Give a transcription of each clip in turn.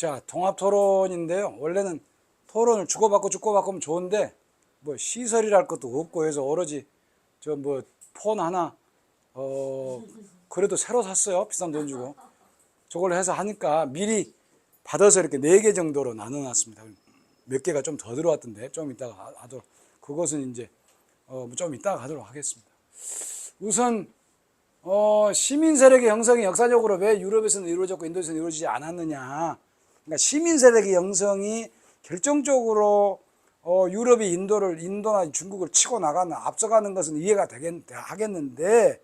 자, 통합 토론인데요. 원래는 토론을 주고받고 하면 좋은데, 뭐, 시설이랄 것도 없고 해서 오로지, 폰 하나, 그래도 새로 샀어요. 비싼 돈 주고. 저걸 해서 하니까 미리 받아서 이렇게 4개 정도로 나눠놨습니다. 몇 개가 좀 더 들어왔던데, 좀 이따가 하도록. 그것은 이제, 좀 이따가 하도록 하겠습니다. 우선, 시민 세력의 형성이 역사적으로 왜 유럽에서는 이루어졌고 인도에서는 이루어지지 않았느냐. 그러니까 시민 세력의 형성이 결정적으로 유럽이 인도나 중국을 치고 나가는 앞서가는 것은 이해가 하겠는데,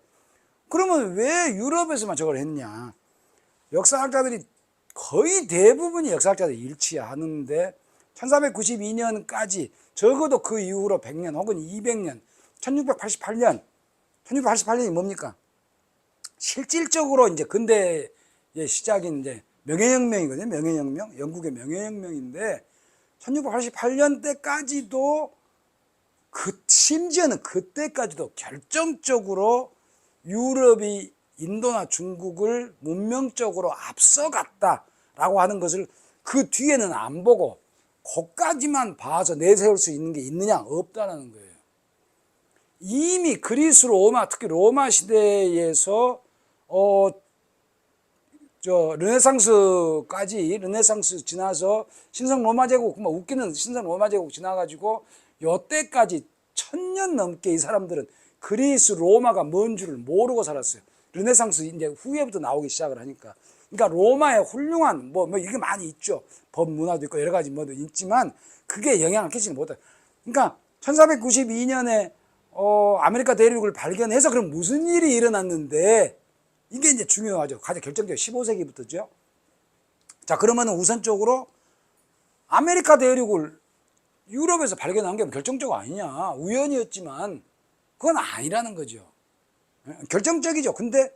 그러면 왜 유럽에서만 저걸 했냐? 역사학자들이 거의 대부분이 역사학자들이 일치하는데 1492년까지 적어도 그 이후로 100년 혹은 200년 1688년이 뭡니까? 실질적으로 이제 근대의 시작인 이제 명예혁명이거든요. 명예혁명, 영국의 명예혁명인데 1688년 때까지도 심지어는 그때까지도 결정적으로 유럽이 인도나 중국을 문명적으로 앞서갔다라고 하는 것을 그 뒤에는 안 보고 거기까지만 봐서 내세울 수 있는 게 있느냐? 없다라는 거예요. 이미 그리스 로마, 특히 로마 시대에서 르네상스 지나서 신성 로마 제국, 뭐 웃기는 신성 로마 제국 지나가지고 요때까지 1000년 넘게 이 사람들은 그리스 로마가 뭔 줄을 모르고 살았어요. 르네상스 이제 후에부터 나오기 시작을 하니까. 그러니까 로마의 훌륭한 뭐 이게 많이 있죠. 법 문화도 있고 여러 가지 뭐도 있지만 그게 영향을 끼치지 못해요. 그러니까 1492년에 아메리카 대륙을 발견해서 그럼 무슨 일이 일어났는데 이게 이제 중요하죠. 가장 결정적인 15세기부터죠. 자, 그러면 우선적으로 아메리카 대륙을 유럽에서 발견한 게 결정적 아니냐. 우연이었지만 그건 아니라는 거죠. 결정적이죠. 근데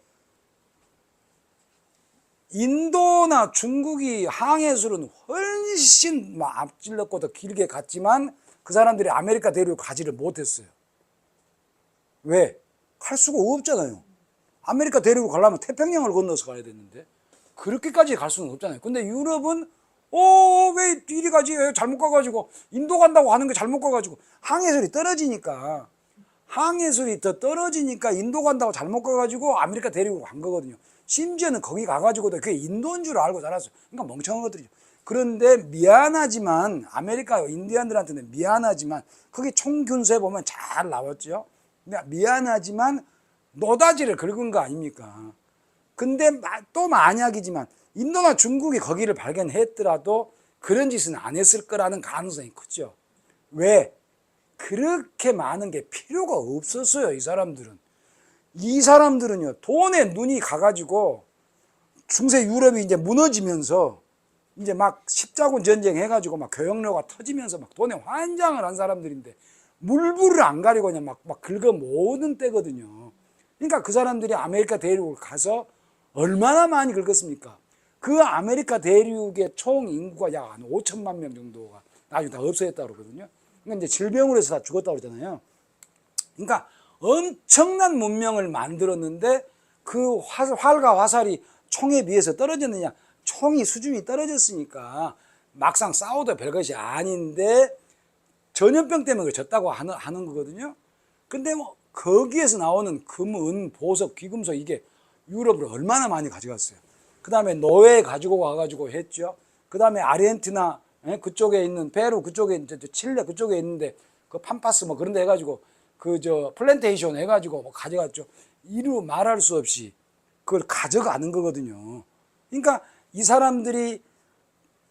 인도나 중국이 항해술은 훨씬 앞질렀고 더 길게 갔지만 그 사람들이 아메리카 대륙을 가지를 못했어요. 왜? 갈 수가 없잖아요. 아메리카 대륙을 가려면 태평양을 건너서 가야 되는데 그렇게까지 갈 수는 없잖아요. 근데 유럽은 왜 이리 가지? 왜 잘못 가가지고 인도 간다고 하는 게 잘못 가가지고 항해술이 떨어지니까 더 떨어지니까 인도 간다고 잘못 가가지고 아메리카 대륙으로 간 거거든요. 심지어는 거기 가가지고도 그게 인도인 줄 알고 살았어요. 그러니까 멍청한 것들이죠. 그런데 미안하지만 아메리카 인디언들한테는 미안하지만 거기 총균수에 보면 잘 나왔죠. 미안하지만 노다지를 긁은 거 아닙니까? 근데 또 만약이지만 인도나 중국이 거기를 발견했더라도 그런 짓은 안 했을 거라는 가능성이 크죠. 왜? 그렇게 많은 게 필요가 없었어요. 이 사람들은요 돈에 눈이 가가지고 중세 유럽이 이제 무너지면서 이제 막 십자군 전쟁 해가지고 막 교역로가 터지면서 막 돈에 환장을 한 사람들인데 물불을 안 가리고 그냥 막 긁어 모으는 때거든요. 그러니까 그 사람들이 아메리카 대륙을 가서 얼마나 많이 긁었습니까? 그 아메리카 대륙의 총 인구가 약 한 5천만 명 정도가 나중에 다 없어졌다고 그러거든요. 그러니까 이제 질병으로 해서 다 죽었다고 그러잖아요. 그러니까 엄청난 문명을 만들었는데 그 활과 화살이 총에 비해서 떨어졌느냐? 총이 수준이 떨어졌으니까 막상 싸워도 별것이 아닌데 전염병 때문에 졌다고 하는 거거든요. 근데 뭐 거기에서 나오는 금, 은, 보석, 귀금속 이게 유럽을 얼마나 많이 가져갔어요. 그 다음에 노예 가지고 와가지고 했죠. 그 다음에 아르헨티나 그쪽에 있는 페루 그쪽에 이제 칠레 그쪽에 있는데 그 판파스 뭐 그런 데 해가지고 플랜테이션 해가지고 뭐 가져갔죠. 이루 말할 수 없이 그걸 가져가는 거거든요. 그러니까 이 사람들이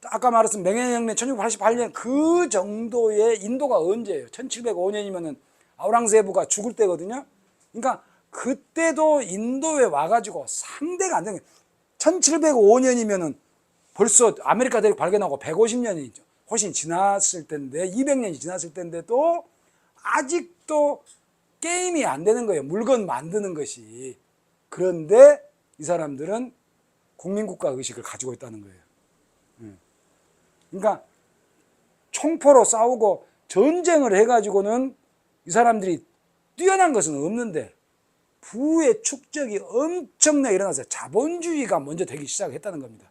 아까 말했던 명예혁명 1688년 그 정도의 인도가 언제예요? 1705년이면은 아우랑세부가 죽을 때거든요. 그러니까 그때도 인도에 와가지고 상대가 안 되는 거예요. 1705년이면은 벌써 아메리카 대륙 발견하고 150년이 훨씬 지났을 텐데 200년이 지났을 텐데도 아직도 게임이 안 되는 거예요. 물건 만드는 것이. 그런데 이 사람들은 국민국가 의식을 가지고 있다는 거예요. 그러니까 총포로 싸우고 전쟁을 해가지고는 이 사람들이 뛰어난 것은 없는데 부의 축적이 엄청나게 일어나서 자본주의가 먼저 되기 시작했다는 겁니다.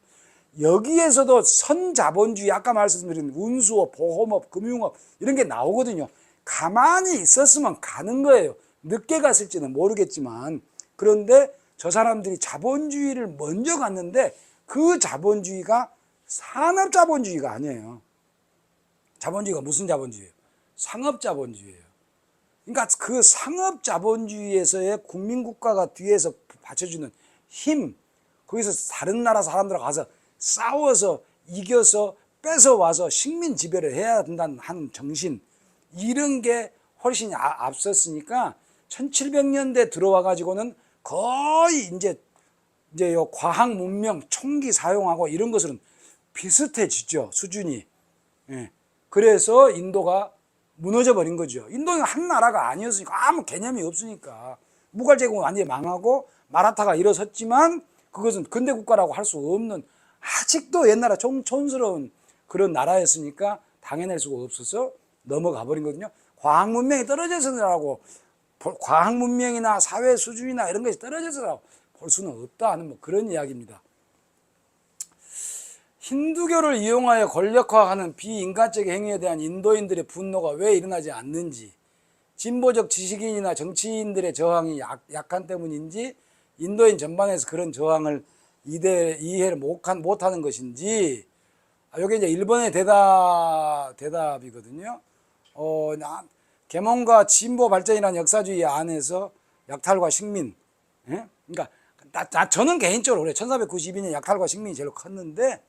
여기에서도 선자본주의, 아까 말씀드린 운수업, 보험업, 금융업 이런 게 나오거든요. 가만히 있었으면 가는 거예요. 늦게 갔을지는 모르겠지만. 그런데 저 사람들이 자본주의를 먼저 갔는데 그 자본주의가 산업자본주의가 아니에요. 자본주의가 무슨 자본주의예요? 상업자본주의예요. 그러니까 그 상업자본주의에서의 국민국가가 뒤에서 받쳐주는 힘, 거기서 다른 나라 사람들하고 가서 싸워서 이겨서 뺏어와서 식민 지배를 해야 된다는 하는 정신, 이런 게 훨씬 앞섰으니까 1700년대 들어와 가지고는 거의 이제 요 과학 문명, 총기 사용하고 이런 것은 비슷해지죠, 수준이. 예. 그래서 인도가 무너져 버린 거죠. 인도는 한 나라가 아니었으니까, 아무 개념이 없으니까. 무갈 제국은 완전히 망하고 마라타가 일어섰지만 그것은 근대 국가라고 할 수 없는, 아직도 옛날에 좀 촌스러운 그런 나라였으니까 당해낼 수가 없어서 넘어가 버린 거거든요. 과학 문명이 떨어져서라고, 과학 문명이나 사회 수준이나 이런 것이 떨어져서라고 볼 수는 없다 하는 뭐 그런 이야기입니다. 힌두교를 이용하여 권력화하는 비인간적인 행위에 대한 인도인들의 분노가 왜 일어나지 않는지, 진보적 지식인이나 정치인들의 저항이 약한 때문인지, 인도인 전반에서 그런 저항을 이해를 못하는 것인지. 이게 이제 일본의 대답이거든요. 계몽과 진보 발전이라는 역사주의 안에서 약탈과 식민, 예? 그러니까 저는 개인적으로 그래. 1492년 약탈과 식민이 제일 컸는데,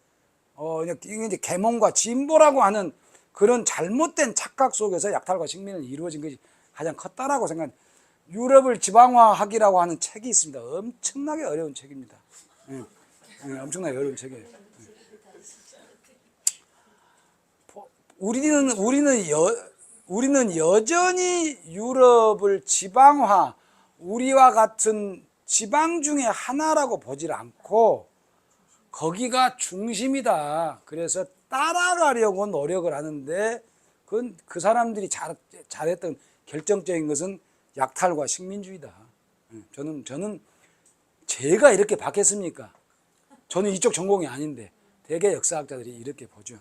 이게 이제 계몽과 진보라고 하는 그런 잘못된 착각 속에서 약탈과 식민은 이루어진 것이 가장 컸다라고 생각합니다. 유럽을 지방화하기라고 하는 책이 있습니다. 엄청나게 어려운 책입니다. 예, 엄청나게 어려운 책이에요. 우리는 여전히 유럽을 지방화, 우리와 같은 지방 중에 하나라고 보질 않고 거기가 중심이다. 그래서 따라가려고 노력을 하는데, 그건 그 사람들이 잘했던 결정적인 것은 약탈과 식민주의다. 저는 제가 이렇게 받겠습니까? 저는 이쪽 전공이 아닌데 대개 역사학자들이 이렇게 보죠.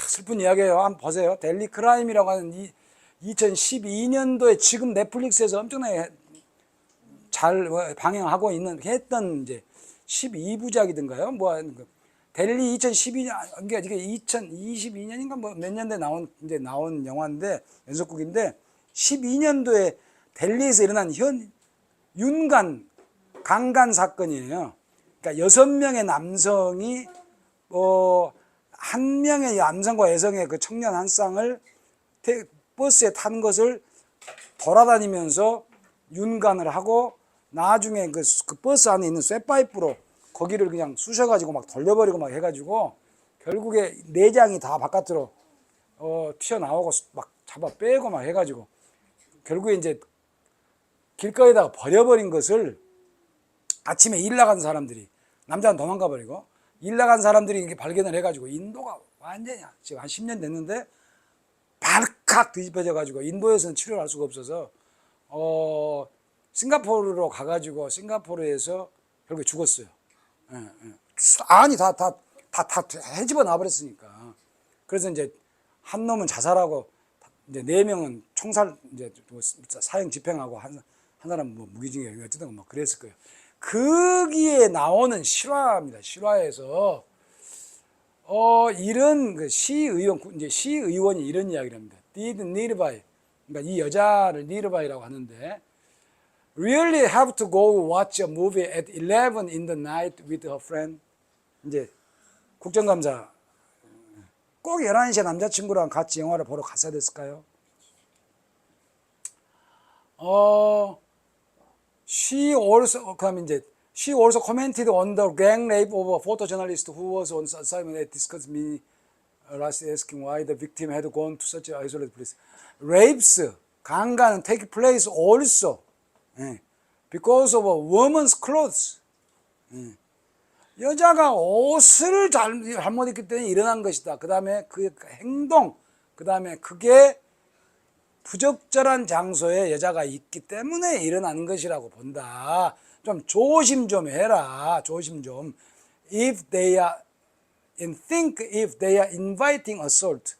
슬픈 이야기예요. 한번 보세요. 델리 크라임이라고 하는 2012년도에 지금 넷플릭스에서 엄청나게 잘 방영하고 했던 이제 12부작이던가요? 델리 2012년, 그러니까 이게 2022년인가 뭐 몇 년도에 나온 영화인데, 연속극인데, 12년도에 델리에서 일어난 윤간 강간 사건이에요. 그러니까 6명의 남성이 한 명의 남성과 여성의 그 청년 한 쌍을 버스에 탄 것을 돌아다니면서 윤간을 하고, 나중에 그 버스 안에 있는 쇠파이프로 거기를 그냥 쑤셔가지고 막 돌려버리고 막 해가지고 결국에 내장이 다 바깥으로 튀어나오고 막 잡아 빼고 막 해가지고 결국에 이제 길거리에다가 버려버린 것을 아침에 일 나간 사람들이, 남자는 도망가 버리고 일 나간 사람들이 이렇게 발견을 해가지고, 인도가 완전히 지금 한 10년 됐는데 발칵 뒤집어져 가지고 인도에서는 치료를 할 수가 없어서 싱가포르로 가가지고 싱가포르에서 결국에 죽었어요. 아니 다 헤집어 놔버렸으니까. 그래서 이제 한 놈은 자살하고 이제 4명은 총살 이제 사형 집행하고 한 사람은 뭐 무기징역 어쨌든 뭐 그랬을 거예요. 거기에 나오는 실화입니다. 실화에서 이런 그 시의원이 이런 이야기를 합니다. Did Nirbai, 그러니까 이 여자를 니르바이라고 하는데, really have to go watch a movie at 11 in the night with her friend. 이제 국정감사, 꼭 11시에 남자친구랑 같이 영화를 보러 갔어야 됐을까요? she also commented on the gang rape of a photojournalist who was on assignment at discussed me, last asking why the victim had gone to such an isolated place. Rapes, 강간은 take place also because of a woman's clothes. 여자가 옷을 잘못 입기 때문에 일어난 것이다. 그 다음에 그 행동, 그 다음에 그게 부적절한 장소에 여자가 있기 때문에 일어나는 것이라고 본다. 좀 조심 좀 해라. 조심 좀. If they are and think if they are inviting assault.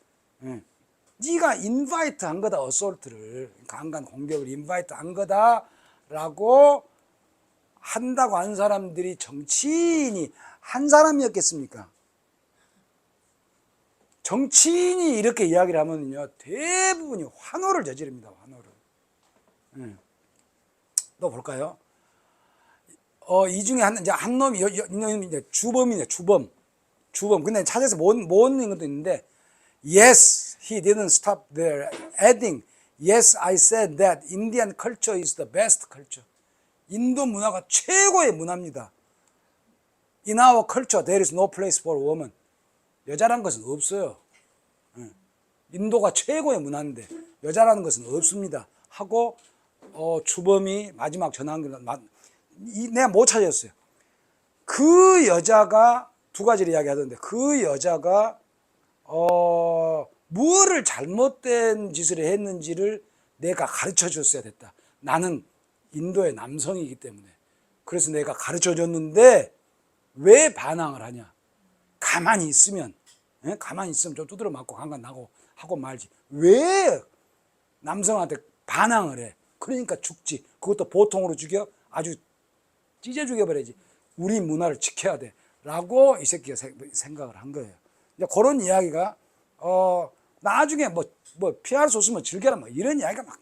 네가 인바이트 한 거다. assault를 강간 공격을 인바이트 한 거다라고 한다고 한 사람들이 정치인이 한 사람이었겠습니까? 정치인이 이렇게 이야기를 하면요 대부분이 환호를 저지릅니다. 환호를. 또 볼까요? 이 중에 한 놈이 이제 주범이네. 주범. 근데 찾아서 뭔 것도 있는데 Yes, he didn't stop there. Adding, Yes, I said that Indian culture is the best culture. 인도 문화가 최고의 문화입니다. In our culture, there is no place for women. 여자란 것은 없어요. 인도가 최고의 문화인데 여자라는 것은 없습니다. 하고 주범이 마지막 전화한 게 내가 못 찾았어요. 그 여자가 두 가지를 이야기하던데 그 여자가 무엇을 잘못된 짓을 했는지를 내가 가르쳐 줬어야 됐다. 나는 인도의 남성이기 때문에. 그래서 내가 가르쳐 줬는데 왜 반항을 하냐? 가만히 있으면 좀 두드려 맞고 강간 나고 하고 말지. 왜 남성한테 반항을 해? 그러니까 죽지. 그것도 보통으로 죽여? 아주 찢어 죽여버려야지. 우리 문화를 지켜야 돼. 라고 이 새끼가 생각을 한 거예요. 그런 이야기가 나중에 뭐 피할 수 없으면 즐겨라 뭐 이런 이야기가 막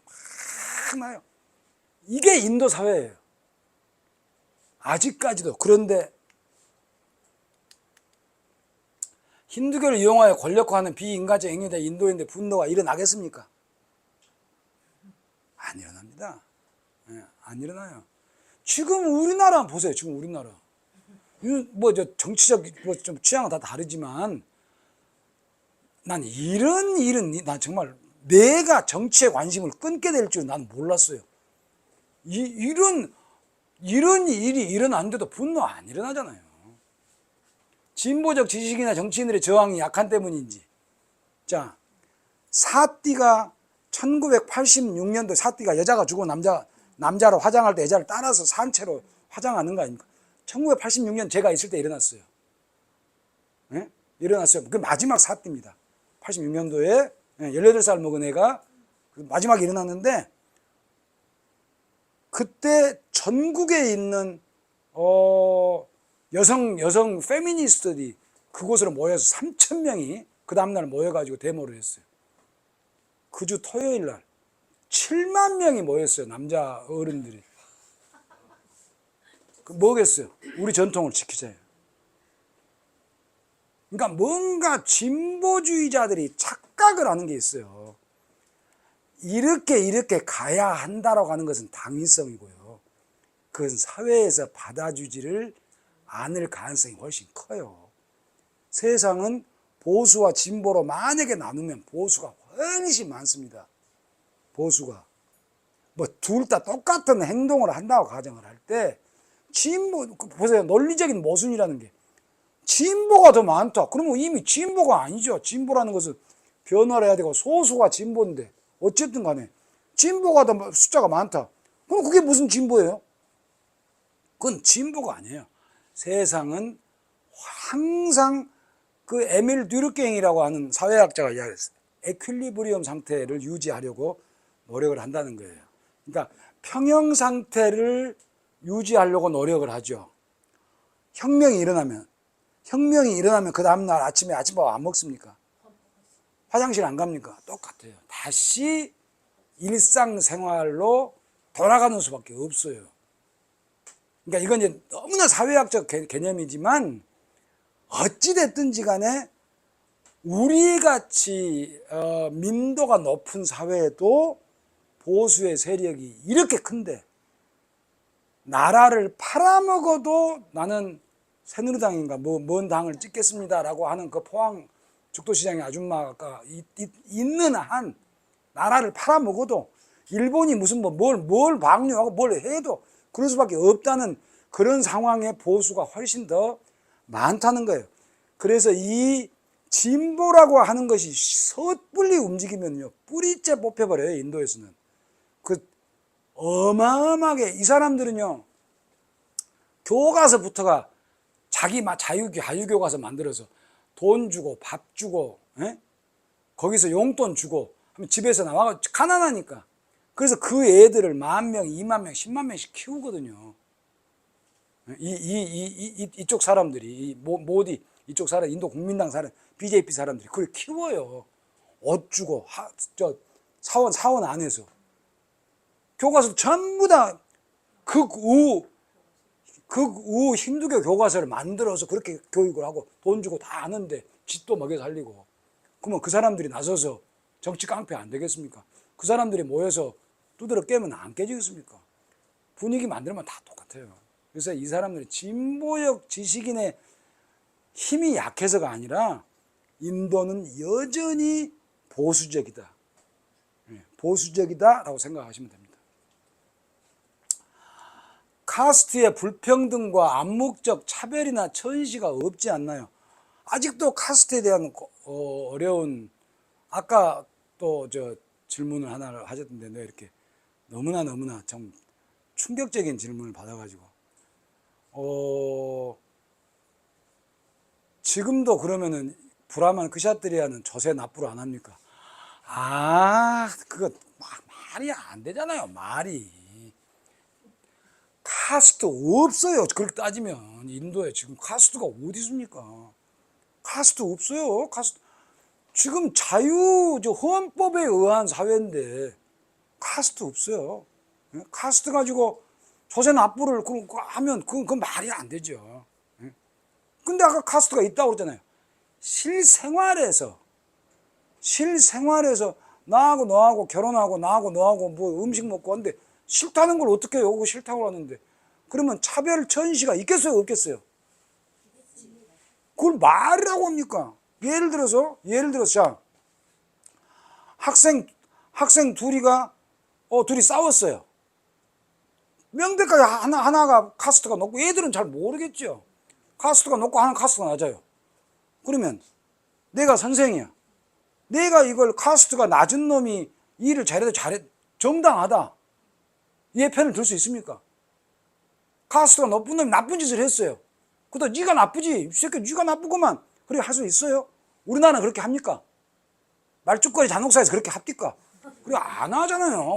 나요. 이게 인도 사회예요. 아직까지도. 그런데 힌두교를 이용하여 권력화하는 비인간적 행위에 대해 인도인들의 분노가 일어나겠습니까? 안 일어납니다. 안 일어나요. 지금 우리나라 보세요. 지금 우리나라. 정치적 좀 취향은 다 다르지만 난 이런 일은 난 정말 내가 정치에 관심을 끊게 될 줄은 난 몰랐어요. 이런 일이 일어났는데도 분노 안 일어나잖아요. 진보적 지식이나 정치인들의 저항이 약한 때문인지. 자, 사띠가 1986년도 사띠가 여자가 죽고 남자로 화장할 때 여자를 따라서 산채로 화장하는 거 아닙니까? 1986년 제가 있을 때 일어났어요. 네? 일어났어요. 그 마지막 사띠입니다. 86년도에 18살 먹은 애가 마지막에 일어났는데 그때 전국에 있는 여성 페미니스트들이 그곳으로 모여서 3,000명이 그 다음날 모여가지고 데모를 했어요. 그 주 토요일 날 7만 명이 모였어요. 남자 어른들이. 뭐겠어요? 우리 전통을 지키자요. 그러니까 뭔가 진보주의자들이 착각을 하는 게 있어요. 이렇게 가야 한다라고 하는 것은 당위성이고요. 그것은 사회에서 받아주지를 않을 가능성이 훨씬 커요. 세상은 보수와 진보로 만약에 나누면 보수가 훨씬 많습니다. 보수가. 둘 다 똑같은 행동을 한다고 가정을 할 때 진보, 보세요. 논리적인 모순이라는 게 진보가 더 많다. 그러면 이미 진보가 아니죠. 진보라는 것은 변화를 해야 되고 소수가 진보인데 어쨌든 간에 진보가 더 숫자가 많다. 그럼 그게 무슨 진보예요? 그건 진보가 아니에요. 세상은 항상 그 에밀 듀르갱이라고 하는 사회학자가 이야기했어요. 에퀄리브리엄 상태를 유지하려고 노력을 한다는 거예요. 그러니까 평형 상태를 유지하려고 노력을 하죠. 혁명이 일어나면 그 다음날 아침에 아침밥 안 먹습니까? 화장실 안 갑니까? 똑같아요. 다시 일상생활로 돌아가는 수밖에 없어요. 그러니까 이건 이제 너무나 사회학적 개념이지만 어찌됐든지 간에 우리같이 민도가 높은 사회에도 보수의 세력이 이렇게 큰데 나라를 팔아먹어도 나는 새누리당인가 뭔 당을 찍겠습니다라고 하는 그 포항 죽도시장의 아줌마가 있는 한 나라를 팔아먹어도 일본이 무슨 뭘 방류하고 뭘 해도 그럴 수밖에 없다는 그런 상황의 보수가 훨씬 더 많다는 거예요. 그래서 이 진보라고 하는 것이 섣불리 움직이면요 뿌리째 뽑혀버려요. 인도에서는 그 어마어마하게 이 사람들은요 교과서부터가 자기 자유교과서 만들어서 돈 주고 밥 주고, 에? 거기서 용돈 주고 하면 집에서 나와 가난하니까. 그래서 그 애들을 10,000명, 20,000명, 100,000명씩 키우거든요. 이쪽 사람들이, 모디, 이쪽 사람, 인도 국민당 사람, BJP 사람들이 그걸 키워요. 옷 주고, 사원 안에서. 교과서 전부 다 극우 힌두교 교과서를 만들어서 그렇게 교육을 하고 돈 주고 다 아는데 집도 먹여 살리고. 그러면 그 사람들이 나서서 정치 깡패 안 되겠습니까? 그 사람들이 모여서 두드러 깨면 안 깨지겠습니까? 분위기 만들면 다 똑같아요. 그래서 이 사람들이 진보적 지식인의 힘이 약해서가 아니라 인도는 여전히 보수적이다. 보수적이다라고 생각하시면 됩니다. 카스트의 불평등과 암묵적 차별이나 천시가 없지 않나요? 아직도 카스트에 대한 어려운, 아까 또 질문을 하나를 하셨던데 너 이렇게 너무나 좀 충격적인 질문을 받아가지고 지금도 그러면은 브라만 크샤트리아는 조세 납부를 안 합니까? 그거 말이 안 되잖아요. 말이. 카스트 없어요. 그렇게 따지면 인도에 지금 카스트가 어디 있습니까? 카스트 없어요. 카스트. 지금 헌법에 의한 사회인데 카스트 없어요. 카스트 가지고 조세 납부를 하면 그건 말이 안 되죠. 근데 아까 카스트가 있다고 그랬잖아요. 실생활에서 나하고 너하고 결혼하고 나하고 너하고 뭐 음식 먹고 하는데 싫다는 걸 어떻게 해요? 싫다고 하는데 그러면 차별 천시가 있겠어요? 없겠어요? 그걸 말이라고 합니까? 예를 들어서 자, 학생 둘이 싸웠어요. 명백하게 하나가 카스트가 높고 얘들은 잘 모르겠죠. 카스트가 높고 하나 카스트가 낮아요. 그러면 내가 선생이야. 내가 이걸 카스트가 낮은 놈이 일을 잘해도 정당하다. 얘 편을 들 수 있습니까? 카스트가 높은 놈이 나쁜 짓을 했어요. 그래도 네가 나쁘지. 이 새끼 네가 나쁘구만. 그렇게 할 수 있어요? 우리나라는 그렇게 합니까? 말죽거리 잔혹사에서 그렇게 합니까? 그래 안 하잖아요.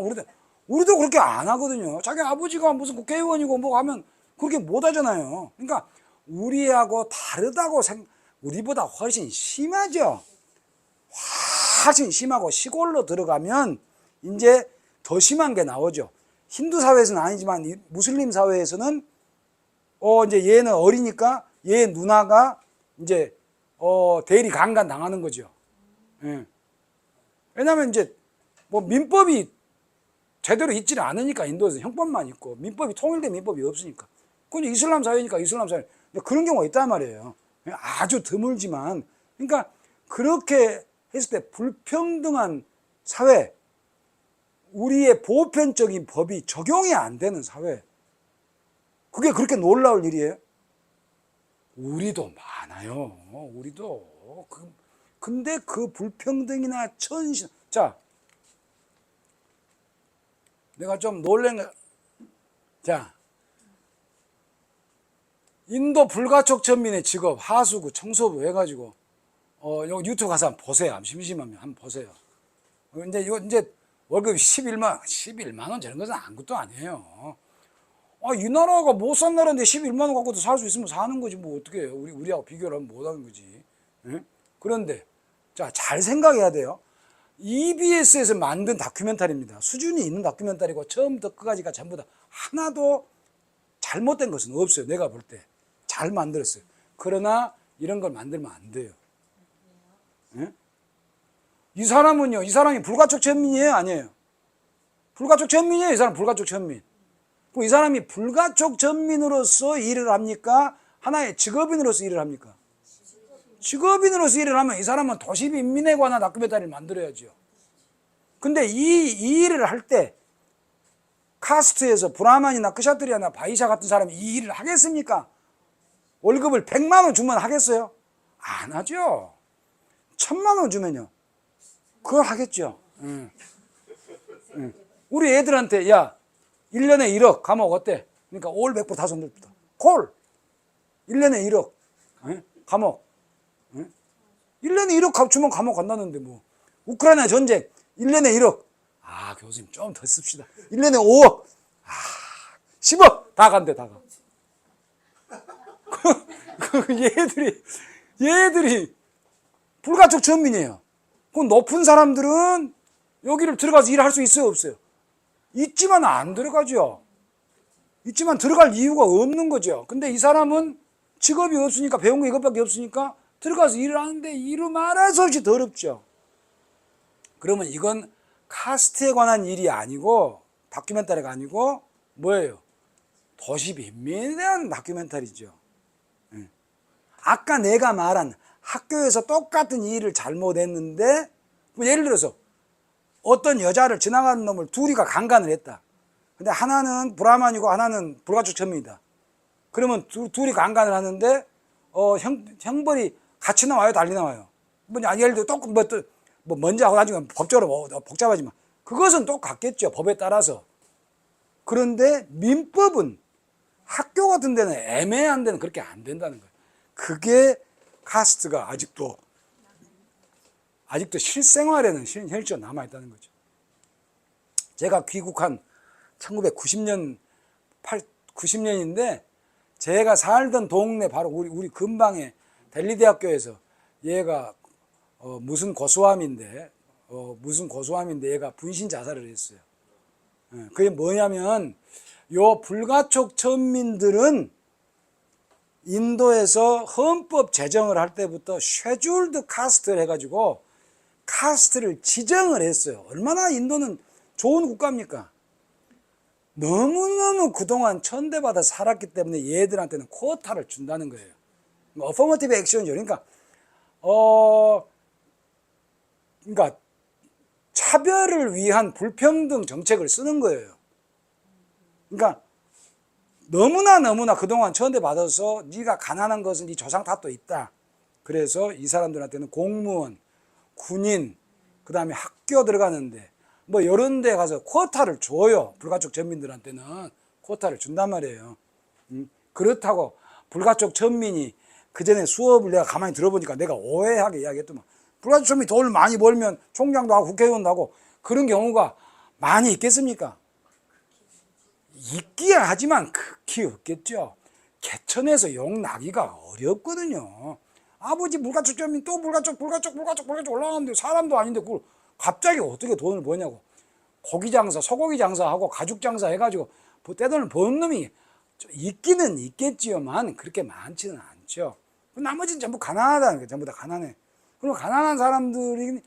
우리도 그렇게 안 하거든요. 자기 아버지가 무슨 국회의원이고 뭐 하면 그렇게 못 하잖아요. 그러니까 우리하고 다르다고 우리보다 훨씬 심하죠. 훨씬 심하고 시골로 들어가면 이제 더 심한 게 나오죠. 힌두 사회에서는 아니지만 무슬림 사회에서는 이제 얘는 어리니까 얘 누나가 이제 대리 강간 당하는 거죠. 예. 왜냐하면 이제 뭐 민법이 제대로 있지를 않으니까 인도에서 형법만 있고 민법이 통일된 민법이 없으니까. 그건 이슬람 사회니까 이슬람 사회. 그런 경우가 있단 말이에요. 아주 드물지만. 그러니까 그렇게 했을 때 불평등한 사회, 우리의 보편적인 법이 적용이 안 되는 사회, 그게 그렇게 놀라울 일이에요? 우리도 많아요. 우리도. 근데 그 불평등이나 자, 내가 좀 놀란 거, 자, 인도 불가촉 천민의 직업, 하수구, 청소부 해가지고, 유튜브 가서 한번 보세요. 심심하면 한번 보세요. 이제 월급이 11만 원 저런 것은 아무것도 아니에요. 이 나라가 못 산 나라인데 11만 원 갖고도 살 수 있으면 사는 거지 뭐 어떻게 해요. 우리하고 비교를 하면 못 하는 거지. 예? 그런데 자, 잘 생각해야 돼요. EBS에서 만든 다큐멘터리입니다. 수준이 있는 다큐멘터리고 처음부터 끝까지가 전부 다 하나도 잘못된 것은 없어요. 내가 볼 때 잘 만들었어요. 그러나 이런 걸 만들면 안 돼요. 예? 이 사람이 불가촉 천민이에요? 아니에요? 불가촉 천민이에요? 이 사람 불가촉 천민. 그럼 이 사람이 불가촉 천민으로서 일을 합니까? 하나의 직업인으로서 일을 합니까? 직업인으로서 일을 하면 이 사람은 도시빈민에 관한 다큐멘터리를 만들어야죠. 근데 이 일을 할 때 카스트에서 브라만이나 크샤트리아나 바이샤 같은 사람이 이 일을 하겠습니까? 월급을 100만 원 주면 하겠어요? 안 하죠. 1000만 원 주면요. 그걸 하겠죠. 우리 애들한테 야 1년에 1억 감옥 어때? 그러니까 올 100% 다 손들다. 콜. 1년에 1억. 예? 감옥. 예? 1년에 1억 주면 감옥 간다는데 뭐. 우크라이나 전쟁 1년에 1억. 아, 교수님 좀 더 씁시다. 1년에 5억. 아, 10억. 다 간대, 다 가. 얘들이 불가촉 전민이에요. 그 높은 사람들은 여기를 들어가서 일할 수 있어요, 없어요? 있지만 안 들어가죠. 있지만 들어갈 이유가 없는 거죠. 근데 이 사람은 직업이 없으니까, 배운 거 이것밖에 없으니까 들어가서 일을 하는데 이루 말할 수 없이 더럽죠. 그러면 이건 카스트에 관한 일이 아니고, 다큐멘터리가 아니고 뭐예요? 도시 빈민에 대한 다큐멘터리죠. 아까 내가 말한 학교에서 똑같은 일을 잘못했는데, 뭐 예를 들어서 어떤 여자를 지나가는 놈을 둘이가 강간을 했다. 근데 하나는 브라만이고 하나는 불가촉 전민이다. 그러면 둘이 강간을 하는데 형벌이 같이 나와요, 달리 나와요? 뭐 예를 들어 뭐 먼저 하고 나중에 법적으로 뭐 복잡하지만 그것은 똑같겠죠, 법에 따라서. 그런데 민법은 학교 같은 데는, 애매한 데는 그렇게 안 된다는 거예요. 그게 카스트가 아직도 실생활에는 현실적으로 남아있다는 거죠. 제가 귀국한 1990년, 90년인데 제가 살던 동네 바로 우리 근방에 델리대학교에서 얘가 무슨 고소함인데 얘가 분신 자살을 했어요. 그게 뭐냐면, 요 불가촉 천민들은 인도에서 헌법 제정을 할 때부터 쉐줄드 카스트를 해가지고 카스트를 지정을 했어요. 얼마나 인도는 좋은 국가입니까? 너무너무 그동안 천대받아 살았기 때문에 얘들한테는 쿼타를 준다는 거예요. 어퍼머티브 액션이죠. 그러니까 차별을 위한 불평등 정책을 쓰는 거예요. 그러니까 너무나 그동안 천대받아서 네가 가난한 것은 네 조상 탓도 있다. 그래서 이 사람들한테는 공무원, 군인, 그 다음에 학교 들어가는데 뭐 이런 데 가서 쿼타를 줘요. 불가촉 전민들한테는 쿼타를 준단 말이에요. 그렇다고 불가촉 전민이 그전에 수업을 내가 가만히 들어보니까 내가 오해하게 이야기했더만, 불가촉 전민이 돈을 많이 벌면 총장도 하고 국회의원도 하고 그런 경우가 많이 있겠습니까? 있기야 하지만 극히 없겠죠. 개천에서 용 나기가 어렵거든요. 아버지 불가촉 전민 또 불가촉 올라가는데 사람도 아닌데 그걸 갑자기 어떻게 돈을 버냐고. 고기 장사, 소고기 장사하고 가죽 장사 해가지고 떼돈을 버는 놈이 있기는 있겠지만 그렇게 많지는 않죠. 나머지는 전부 가난하다는 거예요. 전부 다 가난해. 그럼 가난한 사람들이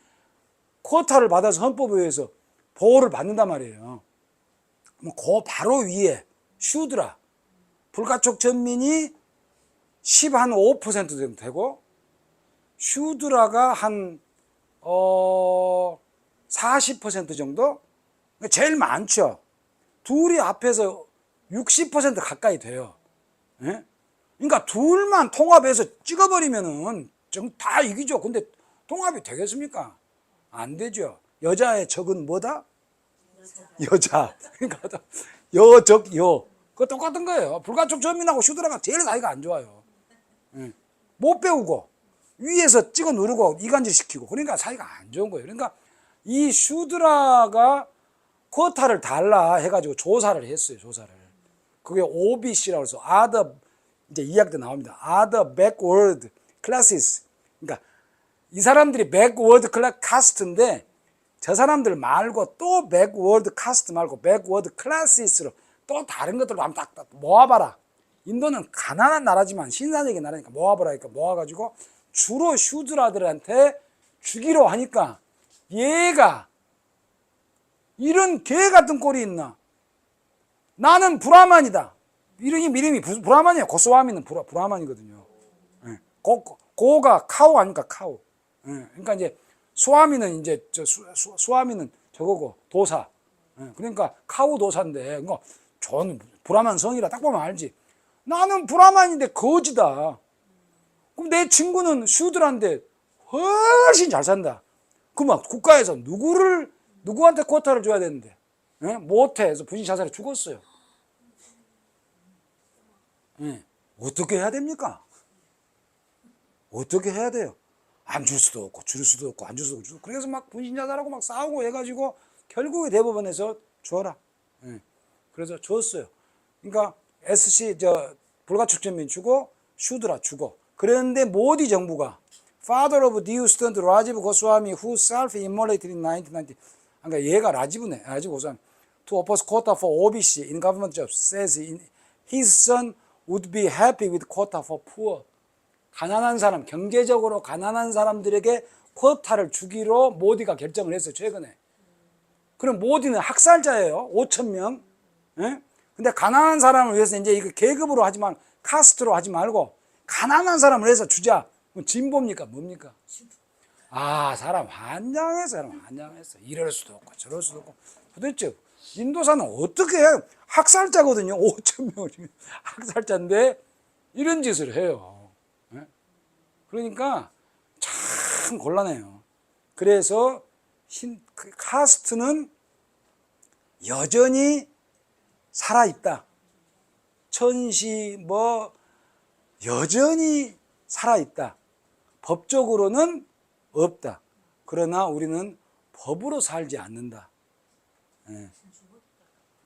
쿼타를 받아서 헌법에 의해서 보호를 받는단 말이에요. 그 바로 위에 슈드라, 불가촉 전민이 15% 정도 되고, 슈드라가 한 40% 정도? 제일 많죠. 둘이 앞에서 60% 가까이 돼요. 예? 그러니까 둘만 통합해서 찍어버리면은 다 이기죠. 근데 통합이 되겠습니까? 안 되죠. 여자의 적은 뭐다? 여자. 그러니까 여적. 그거 똑같은 거예요. 불가촉 전민하고 슈드라가 제일 사이가 안 좋아요. 예. 못 배우고 위에서 찍어 누르고 이간질 시키고, 그러니까 사이가 안 좋은 거예요. 그러니까 이 슈드라가 쿼타를 달라 해가지고 조사를 했어요. 그게 OBC라고 해서 other, 이제 이야기 때 나옵니다. other backward classes. 그러니까 이 사람들이 backward caste인데 저 사람들 말고 또 backward caste 말고 backward classes로 또 다른 것들로 한번 딱 모아봐라. 인도는 가난한 나라지만 신사적인 나라니까 모아보라니까 모아가지고 주로 슈드라들한테 주기로 하니까, 얘가 이런 개 같은 꼴이 있나? 나는 브라만이다. 이름이 브라만이에요. 고스와미는 브라만이거든요. 예. 고가 카우 아닙니까? 카우. 예. 그러니까 이제 스와미는 이제 스와미는 저거고 도사. 예. 그러니까 카우 도사인데, 그러니까 전 브라만 성이라 딱 보면 알지. 나는 브라만인데 거지다. 그럼 내 친구는 슈드라인데 훨씬 잘 산다. 그러면 국가에서 누구한테 쿼타를 줘야 되는데, 예? 못해 해서 분신 자살에 죽었어요. 예. 어떻게 해야 됩니까? 어떻게 해야 돼요? 안 줄 수도 없고 줄 수도 없고 안 줄 수도 없고 그래서 막 분신자살하고 막 싸우고 해가지고 결국에 대법원에서 줘라. 예. 그래서 줬어요. 그러니까 SC 불가촉점민 주고 슈드라 주고 그런데 모디 정부가 Father of due student 라지브 고스와미 who self-immolated in 1990 그러니까 얘가 라지브네. 라지브 고스와미 to oppose quota for OBC in government jobs says his son would be happy with quota for poor. 가난한 사람, 경제적으로 가난한 사람들에게 쿼타를 주기로 모디가 결정을 했어요, 최근에. 그럼 모디는 학살자예요, 5,000명. 예? 근데 가난한 사람을 위해서 이제 이거 계급으로 하지만 카스트로 하지 말고 가난한 사람을 위해서 주자. 진보입니까? 뭡니까? 아, 사람 환장했어. 이럴 수도 없고 저럴 수도 없고. 도대체 인도사는 어떻게 해? 학살자거든요, 5,000명. 학살자인데 이런 짓을 해요. 그러니까 참 곤란해요. 그래서 카스트는 여전히 살아있다. 천시 여전히 살아있다. 법적으로는 없다. 그러나 우리는 법으로 살지 않는다. 예.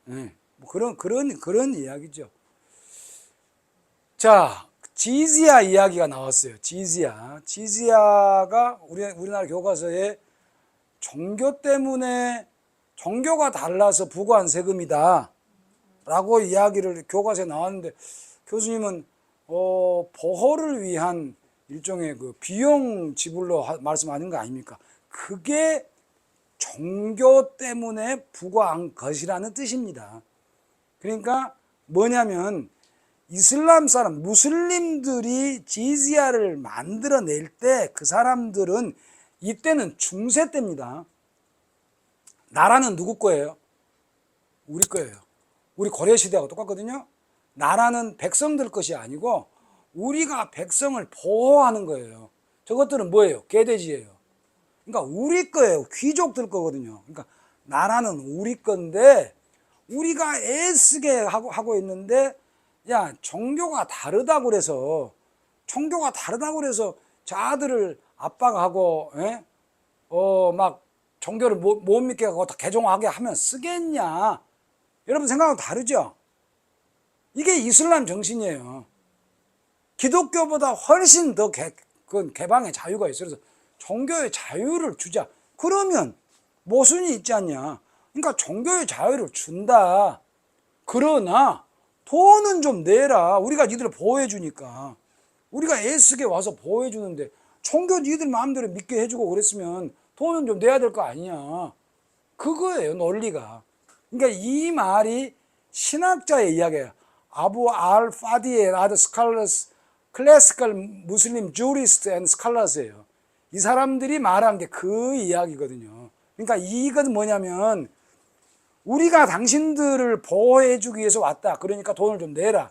예. 뭐 그런 이야기죠. 자, 지지야 이야기가 나왔어요. 지지야가 우리나라 교과서에 종교 때문에 종교가 달라서 부과한 세금이다 라고 이야기를 교과서에 나왔는데 교수님은 보호를 위한 일종의 그 비용 지불로 말씀하는 거 아닙니까? 그게 종교 때문에 부과한 것이라는 뜻입니다. 그러니까 뭐냐면 이슬람 사람, 무슬림들이 지지야를 만들어낼 때 그 사람들은 이때는 중세 때입니다. 나라는 누구 거예요? 우리 거예요. 우리 고려시대하고 똑같거든요. 나라는 백성들 것이 아니고 우리가 백성을 보호하는 거예요. 저것들은 뭐예요? 개돼지예요. 그러니까 우리 거예요. 귀족들 거거든요. 그러니까 나라는 우리 건데 우리가 애쓰게 하고 있는데 야, 종교가 다르다고 그래서 자들을 압박하고 막 종교를 못 믿게 하고 개종하게 하면 쓰겠냐? 여러분 생각하고 다르죠? 이게 이슬람 정신이에요. 기독교보다 훨씬 더 개방의 자유가 있어요. 그래서 종교의 자유를 주자. 그러면 모순이 있지 않냐? 그러니까 종교의 자유를 준다. 그러나 돈은 좀 내라. 우리가 니들 보호해 주니까. 우리가 애쓰게 와서 보호해 주는데 종교 니들 마음대로 믿게 해주고 그랬으면 돈은 좀 내야 될 거 아니냐. 그거예요, 논리가. 그러니까 이 말이 신학자의 이야기예요. 아부 알 파디의 아드 스칼러스 클래시컬 무슬림 주리스트 앤 스칼러스예요. 이 사람들이 말한 게 그 이야기거든요. 그러니까 이건 뭐냐면 우리가 당신들을 보호해주기 위해서 왔다. 그러니까 돈을 좀 내라.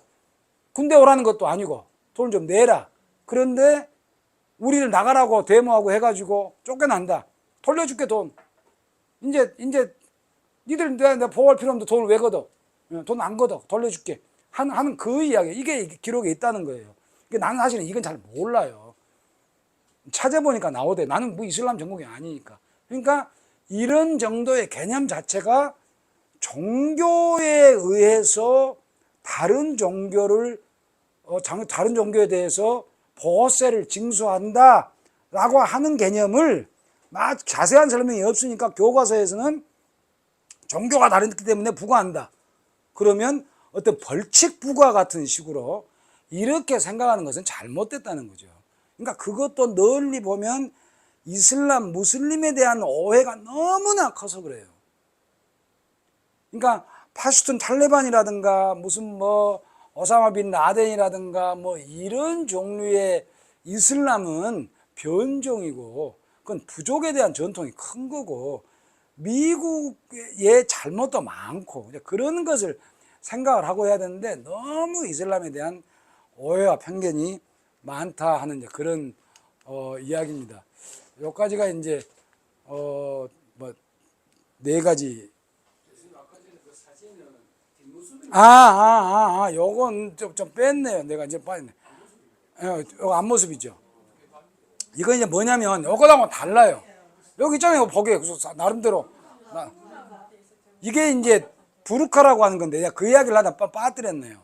군대 오라는 것도 아니고 돈을 좀 내라. 그런데 우리를 나가라고 데모하고 해가지고 쫓겨난다. 돌려줄게 돈. 이제 니들 내가 보호할 필요 없는데 돈을 왜 걷어? 돈 안 걷어. 돌려줄게. 하는 그 이야기. 이게 기록에 있다는 거예요. 나는 사실은 이건 잘 몰라요. 찾아보니까 나오대. 나는 뭐 이슬람 전공이 아니니까. 그러니까 이런 정도의 개념 자체가 종교에 의해서 다른 종교에 대해서 보호세를 징수한다 라고 하는 개념을 막 자세한 설명이 없으니까 교과서에서는 종교가 다르기 때문에 부과한다. 그러면 어떤 벌칙 부과 같은 식으로 이렇게 생각하는 것은 잘못됐다는 거죠. 그러니까 그것도 널리 보면 이슬람, 무슬림에 대한 오해가 너무나 커서 그래요. 그러니까 파슈툰 탈레반이라든가 무슨 오사마 빈 라덴이라든가 이런 종류의 이슬람은 변종이고 그건 부족에 대한 전통이 큰 거고 미국의 잘못도 많고 그런 것을 생각을 하고 해야 되는데 너무 이슬람에 대한 오해와 편견이 많다 하는 그런 이야기입니다. 여기까지가 이제 네 가지. 아까 전에 그 사진은 뒷모습에 요건 좀 뺐네요. 내가 이제 빠졌네. 요거 앞모습이죠. 이거 이제 뭐냐면, 요거랑은 달라요. 여기 있잖아요. 보게. 그래서 나름대로. 이게 이제 부르카라고 하는 건데, 내가 그 이야기를 하다 빠뜨렸네요.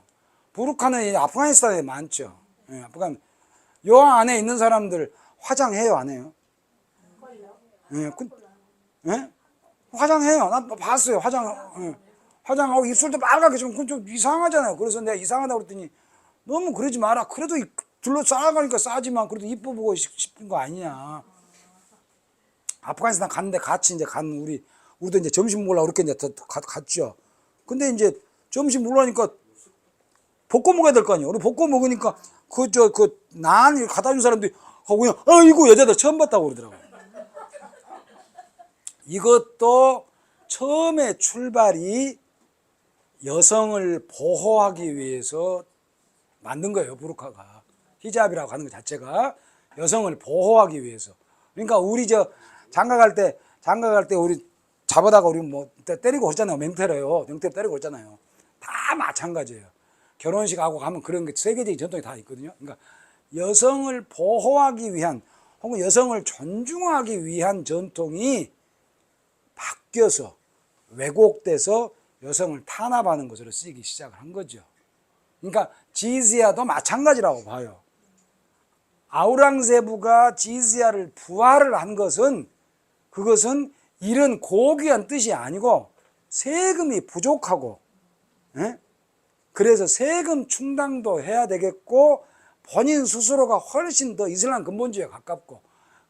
부르카는 이제 아프가니스탄에 많죠. 예, 요 안에 있는 사람들 화장해요, 안 해요? 예, 예? 화장해요. 난 봤어요. 예. 화장하고 입술도 빨갛게 좀 이상하잖아요. 그래서 내가 이상하다고 그랬더니 너무 그러지 마라. 그래도 둘러싸가니까 싸지만 그래도 이뻐 보고 싶은 거 아니냐. 아프가니스탄 갔는데 같이 이제 우리도 이제 점심 먹으려고 그렇게 이제 갔죠. 근데 이제 점심 먹으려니까 볶고 먹어야 될 거 아니에요. 우리 볶고 먹으니까 난 갖다 준 사람들이 그냥 아이고 여자들 처음 봤다고 그러더라고요. 이것도 처음에 출발이 여성을 보호하기 위해서 만든 거예요. 부르카가. 히잡이라고 하는 것 자체가 여성을 보호하기 위해서. 그러니까 우리 장가 갈 때 우리 잡아다가 우리 뭐 때리고 그러잖아요. 맹태로요. 맹태로 때리고 그러잖아요. 다 마찬가지예요. 결혼식하고 가면 그런 게 세계적인 전통이 다 있거든요. 그러니까 여성을 보호하기 위한 혹은 여성을 존중하기 위한 전통이 바뀌어서 왜곡돼서 여성을 탄압하는 것으로 쓰이기 시작을 한 거죠. 그러니까 지지야도 마찬가지라고 봐요. 아우랑제부가 지지야를 부활을 한 것은 그것은 이런 고귀한 뜻이 아니고 세금이 부족하고, 예? 그래서 세금 충당도 해야 되겠고 본인 스스로가 훨씬 더 이슬람 근본주의에 가깝고,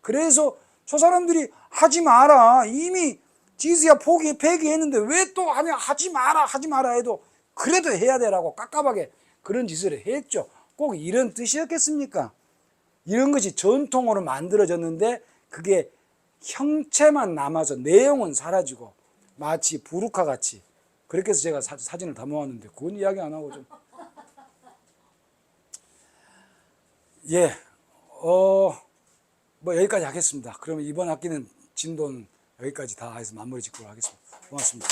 그래서 저 사람들이 하지 마라, 이미 지지야 폐기했는데 왜 또 하지 마라 해도 그래도 해야 되라고 깝깝하게 그런 짓을 했죠. 꼭 이런 뜻이었겠습니까? 이런 것이 전통으로 만들어졌는데 그게 형체만 남아서 내용은 사라지고 마치 부르카 같이, 그렇게 해서 제가 사진을 담아왔는데 그건 이야기 안 하고 좀. 예, 뭐 여기까지 하겠습니다. 그러면 이번 학기는 진도는 여기까지 다 해서 마무리 짓도록 하겠습니다. 고맙습니다.